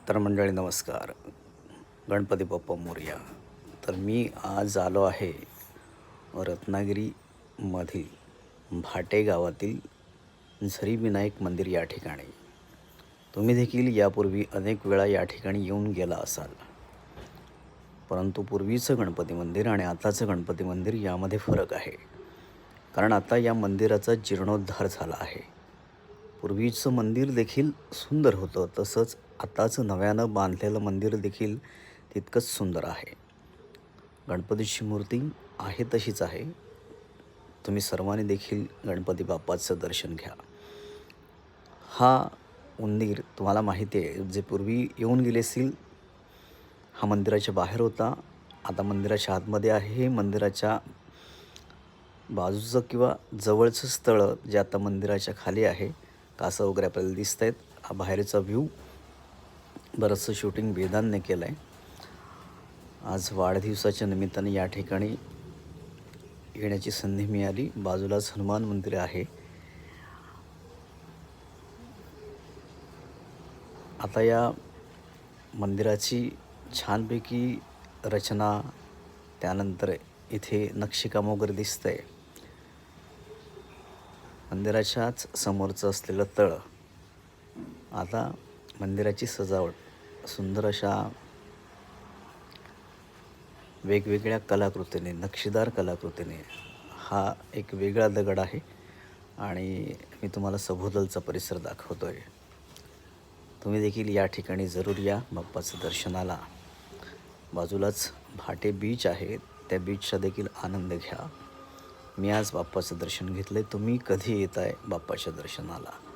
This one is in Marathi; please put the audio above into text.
तर मंडळी नमस्कार. गणपती बाप्पा मोरया. तर मी आज आलो आहे रत्नागिरीमधील भाटे गावातील झरी विनायक मंदिर या ठिकाणी. तुम्ही देखील यापूर्वी अनेक वेळा या ठिकाणी येऊन गेला असाल. परंतु पूर्वीचं गणपती मंदिर आणि आताचं गणपती मंदिर यामध्ये फरक आहे. कारण आता या मंदिराचा जीर्णोद्धार झाला आहे. पूर्वीचं मंदिर देखील सुंदर होतं, तसंच आताचं नव्यानं बांधलेलं मंदिर देखील तितकंच सुंदर आहे. गणपतीची मूर्ती आहे तशीच आहे. तुम्ही सर्वांनी देखील गणपती बाप्पाचं दर्शन घ्या. हा मंदिर तुम्हाला माहिती आहे, जे पूर्वी येऊन गेले असतील, हा मंदिराच्या बाहेर होता, आता मंदिराच्या आतमध्ये आहे. हे मंदिराच्या बाजूचं किंवा जवळचं स्थळ जे आता मंदिराच्या खाली आहे, कासं वगैरे आपल्याला दिसत आहेत. हा बाहेरचा व्ह्यू. बरंचसं शूटिंग वेदांतने केलं आहे. आज वाढदिवसाच्या निमित्ताने या ठिकाणी येण्याची संधी मिळाली. बाजूलाच हनुमान मंदिर आहे. आता या मंदिराची छानपैकी रचना, त्यानंतर इथे नक्षीकाम वगैरे दिसतं आहे. मंदिराच्याच समोरचं असलेलं तळ. आता मंदिराची सजावट सुंदर अशा वेगवेगळ्या कलाकृतीने, नक्षीदार कलाकृतीने, हा एक वेगळा दगड आहे आणि मी तुम्हाला सभोवतालचा परिसर दाखवतो आहे. तुम्ही देखील या ठिकाणी जरूर या बाप्पाचं दर्शनाला. बाजूलाच भाटे बीच आहे, त्या बीचचा देखील आनंद घ्या. मी आज बाप्पाचं दर्शन घेतलं आहे. तुम्ही कधी येत आहे बाप्पाच्या दर्शनाला?